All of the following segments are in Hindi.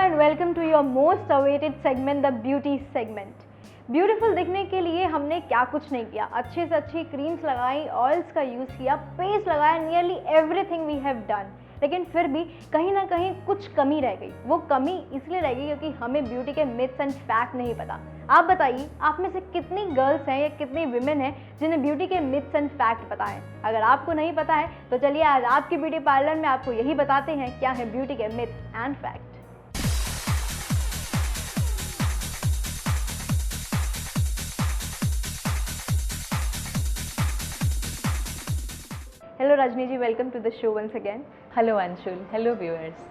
And welcome to your most awaited segment, the beauty segment. Beautiful दिखने के लिए हमने क्या कुछ नहीं किया, अच्छे से अच्छी क्रीम्स लगाई, ऑयल्स का यूज़ किया, पेस्ट लगाया, nearly everything we have done. लेकिन फिर भी कहीं ना कहीं कुछ कमी रह गई। वो कमी इसलिए रह गई क्योंकि हमें ब्यूटी के मिथ्स एंड फैक्ट नहीं पता। आप बताइए, आप में से कितनी गर्ल्स हैं या कितनी विमेन हैं जिन्हें ब्यूटी के मिथ्स एंड फैक्ट पता है? अगर आपको नहीं पता है तो चलिए आज आपकी ब्यूटी पार्लर में आपको यही बताते हैं क्या है ब्यूटी के myths and fact. Hello Rajni ji, welcome to the show once again. Hello Anshul, hello viewers.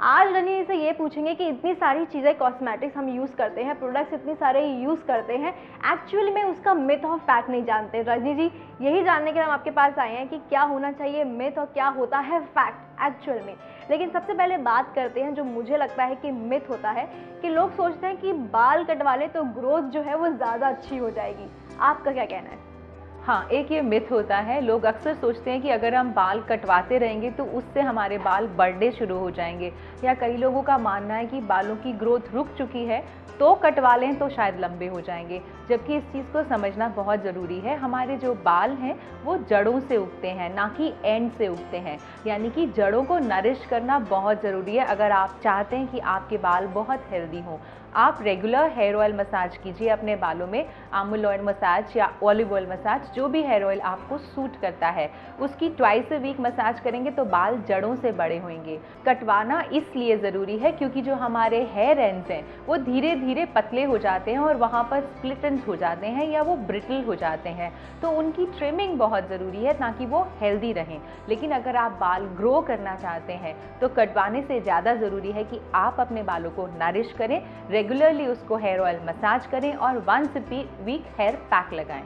आज रजनी से ये पूछेंगे कि इतनी सारी चीज़ें कॉस्मेटिक्स हम यूज़ करते हैं, प्रोडक्ट्स इतनी सारे यूज़ करते हैं, एक्चुअली में उसका मिथ और फैक्ट नहीं जानते। रजनी जी, यही जानने के लिए हम आपके पास आए हैं कि क्या होना चाहिए मिथ और क्या होता है फैक्ट एक्चुअल में। लेकिन सबसे पहले बात करते हैं जो मुझे लगता है कि मिथ होता है कि लोग सोचते हैं कि बाल कटवा ले तो ग्रोथ जो है वो ज़्यादा अच्छी हो जाएगी। आपका क्या कहना है? हाँ, एक ये मिथ होता है। लोग अक्सर सोचते हैं कि अगर हम बाल कटवाते रहेंगे तो उससे हमारे बाल बढ़ने शुरू हो जाएंगे, या कई लोगों का मानना है कि बालों की ग्रोथ रुक चुकी है तो कटवा लें तो शायद लंबे हो जाएंगे। जबकि इस चीज़ को समझना बहुत ज़रूरी है। हमारे जो बाल हैं वो जड़ों से उगते हैं, ना कि एंड से उगते हैं। यानी कि जड़ों को नरिश करना बहुत ज़रूरी है अगर आप चाहते हैं कि आपके बाल बहुत हेल्दी हों। आप रेगुलर हेयर ऑयल मसाज कीजिए अपने बालों में, आमूल ऑयल मसाज या ऑलिव ऑयल मसाज, जो भी हेयर ऑयल आपको सूट करता है उसकी ट्वाइस अ वीक मसाज करेंगे तो बाल जड़ों से बड़े होंगे। कटवाना इसलिए ज़रूरी है क्योंकि जो हमारे हेयर एंड्स हैं वो धीरे धीरे पतले हो जाते हैं और वहाँ पर स्प्लिट एंड्स हो जाते हैं या वो ब्रिटल हो जाते हैं, तो उनकी ट्रिमिंग बहुत ज़रूरी है ताकि वो हेल्दी रहें। लेकिन अगर आप बाल ग्रो करना चाहते हैं तो कटवाने से ज़्यादा ज़रूरी है कि आप अपने बालों को नरिश करें, रेगुलरली उसको हेयर ऑयल मसाज करें और वंस वीक हेयर पैक लगाएं।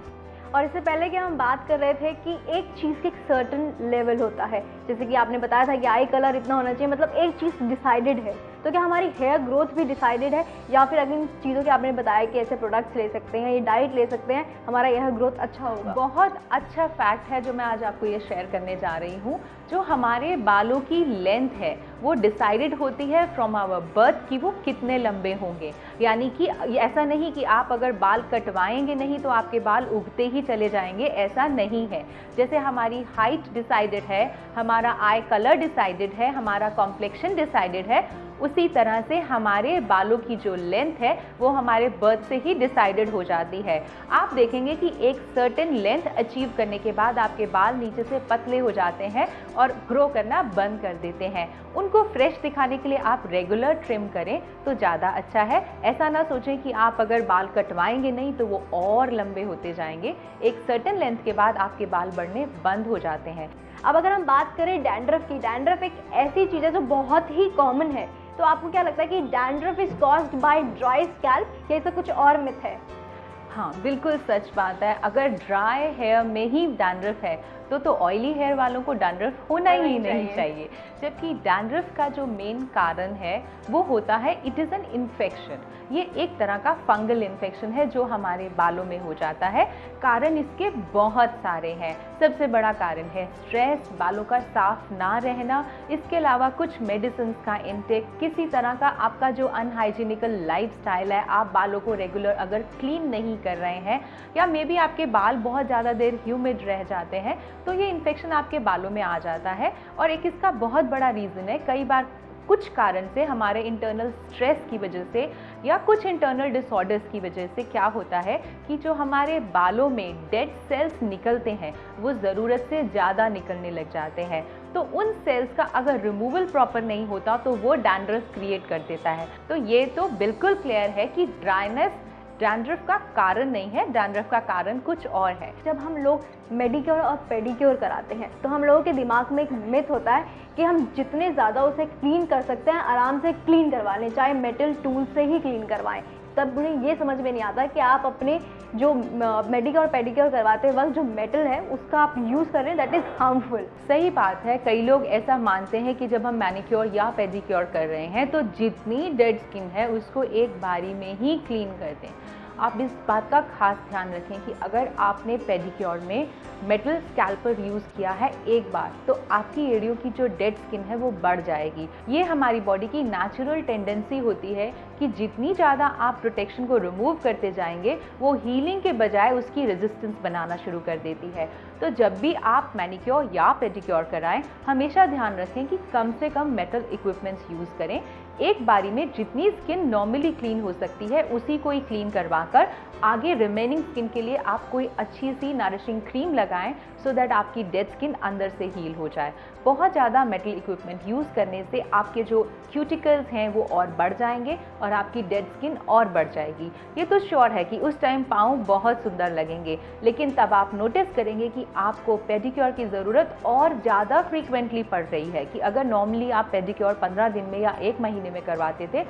और इससे पहले कि हम बात कर रहे थे कि एक चीज़ के एक सर्टन लेवल होता है, जैसे कि आपने बताया था कि आई कलर इतना होना चाहिए, मतलब एक चीज़ डिसाइडेड है। तो क्या हमारी हेयर ग्रोथ भी डिसाइडेड है, या फिर अगर इन चीज़ों के आपने बताया कि ऐसे प्रोडक्ट्स ले सकते हैं, ये डाइट ले सकते हैं, हमारा हेयर ग्रोथ अच्छा होगा? बहुत अच्छा फैक्ट है जो मैं आज आपको ये शेयर करने जा रही हूँ। जो हमारे बालों की लेंथ है वो डिसाइडेड होती है फ्रॉम आवर बर्थ कि वो कितने लंबे होंगे। यानी कि ऐसा नहीं कि आप अगर बाल कटवाएंगे नहीं तो आपके बाल उगते ही चले जाएंगे, ऐसा नहीं है। जैसे हमारी हाइट डिसाइडेड है, हमारा आई कलर डिसाइडेड है, हमारा कॉम्प्लेक्शन डिसाइडेड है, उसी तरह से हमारे बालों की जो लेंथ है वो हमारे बर्थ से ही डिसाइडेड हो जाती है। आप देखेंगे कि एक सर्टेन लेंथ अचीव करने के बाद आपके बाल नीचे से पतले हो जाते हैं और ग्रो करना बंद कर देते हैं। उनको फ्रेश दिखाने के लिए आप रेगुलर ट्रिम करें तो ज़्यादा अच्छा है। ऐसा ना सोचें कि आप अगर बाल कटवाएंगे नहीं तो वो और लंबे होते जाएंगे। एक सर्टेन लेंथ के बाद आपके बाल बढ़ने बंद हो जाते हैं। अब अगर हम बात करें डैंड्रफ की, डैंड्रफ एक ऐसी चीज़ है जो बहुत ही कॉमन है। तो आपको क्या लगता है कि dandruff is caused by dry scalp या इसका कुछ और मिथ है? हाँ, बिल्कुल सच बात है। अगर ड्राई हेयर में ही डैंड्रफ है तो ऑयली हेयर वालों को डैंड्रफ होना ही नहीं चाहिए। जबकि डैंड्रफ का जो मेन कारण है वो होता है इट इज़ एन इन्फेक्शन। ये एक तरह का फंगल इन्फेक्शन है जो हमारे बालों में हो जाता है। कारण इसके बहुत सारे हैं। सबसे बड़ा कारण है स्ट्रेस, बालों का साफ ना रहना, इसके अलावा कुछ मेडिसिन का इनटेक, किसी तरह का आपका जो अनहाइजीनिकल लाइफस्टाइल है, आप बालों को रेगुलर अगर क्लीन नहीं कर रहे हैं, या मे बी आपके बाल बहुत ज़्यादा देर ह्यूमिड रह जाते हैं तो ये इन्फेक्शन आपके बालों में आ जाता है। और एक इसका बहुत बड़ा रीज़न है, कई बार कुछ कारण से हमारे इंटरनल स्ट्रेस की वजह से या कुछ इंटरनल डिसऑर्डर्स की वजह से क्या होता है कि जो हमारे बालों में डेड सेल्स निकलते हैं वो ज़रूरत से ज़्यादा निकलने लग जाते हैं। तो उन सेल्स का अगर रिमूवल प्रॉपर नहीं होता तो वो डैंड्रफ क्रिएट कर देता है। तो ये तो बिल्कुल क्लियर है कि ड्राइनेस डैंड्रफ का कारण नहीं है, डैंड्रफ का कारण कुछ और है। जब हम लोग मेडिक्योर और पेडिक्योर कराते हैं तो हम लोगों के दिमाग में एक मिथ होता है कि हम जितने ज़्यादा उसे क्लीन कर सकते हैं आराम से क्लीन करवा लें, चाहे मेटल टूल से ही क्लीन करवाएं। तब उन्हें ये समझ में नहीं आता कि आप अपने जो मेडिक्योर और पेडिक्योर करवाते वक्त जो मेटल है उसका आप यूज़ कर रहे हैं, दैट इज़ हार्मफुल। सही बात है। कई लोग ऐसा मानते हैं कि जब हम मैनिक्योर या पेडिक्योर कर रहे हैं तो जितनी डेड स्किन है उसको एक बारी में ही क्लीन कर दें। आप इस बात का खास ध्यान रखें कि अगर आपने पेडिक्योर में मेटल स्कैल्पर यूज़ किया है एक बार, तो आपकी एड़ियों की जो डेड स्किन है वो बढ़ जाएगी। ये हमारी बॉडी की नेचुरल टेंडेंसी होती है कि जितनी ज़्यादा आप प्रोटेक्शन को रिमूव करते जाएंगे, वो हीलिंग के बजाय उसकी रेजिस्टेंस बनाना शुरू कर देती है। तो जब भी आप मैनिक्योर या पेडिक्योर कराएं, हमेशा ध्यान रखें कि कम से कम मेटल इक्विपमेंट्स यूज़ करें। एक बारी में जितनी स्किन नॉर्मली क्लीन हो सकती है उसी को ही क्लीन करवाकर आगे रिमेनिंग स्किन के लिए आप कोई अच्छी सी नरिशिंग क्रीम लगाएं, सो दैट आपकी डेड स्किन अंदर से हील हो जाए। बहुत ज़्यादा मेटल इक्विपमेंट यूज़ करने से आपके जो क्यूटिकल्स हैं वो और बढ़ जाएंगे और आपकी डेड स्किन और बढ़ जाएगी। ये तो श्योर है कि उस टाइम पाँव बहुत सुंदर लगेंगे, लेकिन तब आप नोटिस करेंगे कि आपको पेडिक्योर की ज़रूरत और ज़्यादा फ्रीक्वेंटली पड़ रही है। कि अगर नॉर्मली आप पेडिक्योर 15 दिन में या 1 महीने में करवाते थे,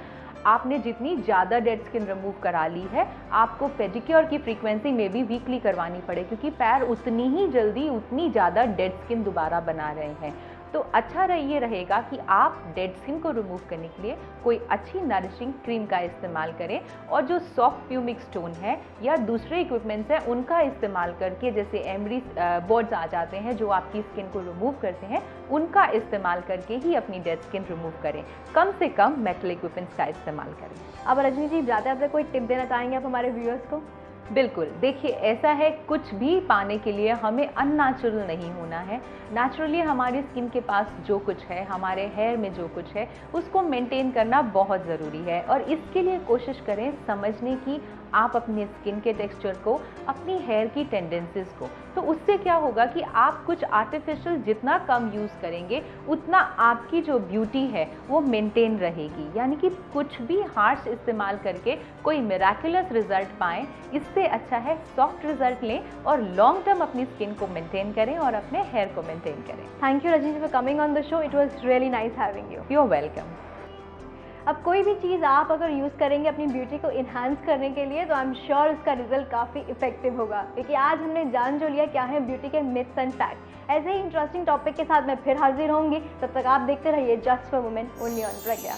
आपने जितनी ज़्यादा डेड स्किन रिमूव करा ली है, आपको पेडिक्योर की फ्रीक्वेंसी में भी वीकली करवानी पड़े, क्योंकि पैर उतनी ही जल्दी उतनी ज़्यादा डेड स्किन दोबारा बना रहे हैं। तो अच्छा ये रहेगा कि आप डेड स्किन को रिमूव करने के लिए कोई अच्छी नरिशिंग क्रीम का इस्तेमाल करें, और जो सॉफ्ट प्यूमिक स्टोन है या दूसरे इक्विपमेंट्स हैं उनका इस्तेमाल करके, जैसे एमरी बोर्ड्स आ जाते हैं जो आपकी स्किन को रिमूव करते हैं, उनका इस्तेमाल करके ही अपनी डेड स्किन रिमूव करें। कम से कम मेटल इक्विपमेंट्स का इस्तेमाल करें। अब रजनी जी, जाते जाते कोई टिप देना चाहेंगे आप हमारे व्यूअर्स को? बिल्कुल, देखिए ऐसा है, कुछ भी पाने के लिए हमें अननेचुरल नहीं होना है। नेचुरली हमारी स्किन के पास जो कुछ है, हमारे हेयर में जो कुछ है, उसको मेंटेन करना बहुत ज़रूरी है। और इसके लिए कोशिश करें समझने की आप अपने स्किन के टेक्सचर को, अपनी हेयर की टेंडेंसीज को। तो उससे क्या होगा कि आप कुछ आर्टिफिशियल जितना कम यूज़ करेंगे, उतना आपकी जो ब्यूटी है वो मेंटेन रहेगी। यानी कि कुछ भी हार्श इस्तेमाल करके कोई मिराकुलस रिजल्ट पाएं, इससे अच्छा है सॉफ्ट रिजल्ट लें और लॉन्ग टर्म अपनी स्किन को मेंटेन करें और अपने हेयर को मेंटेन करें। Thank you Rajni ji for coming on the show. It was really nice having you. You are welcome. अब कोई भी चीज़ आप अगर यूज़ करेंगे अपनी ब्यूटी को इन्हांस करने के लिए, तो आई एम श्योर उसका रिजल्ट काफ़ी इफेक्टिव होगा, क्योंकि आज हमने जान जो लिया क्या है ब्यूटी के मिथ्स एंड फैक्ट। ऐसे ही इंटरेस्टिंग टॉपिक के साथ मैं फिर हाजिर होंगी। तब तक आप देखते रहिए just for women only on Pragya.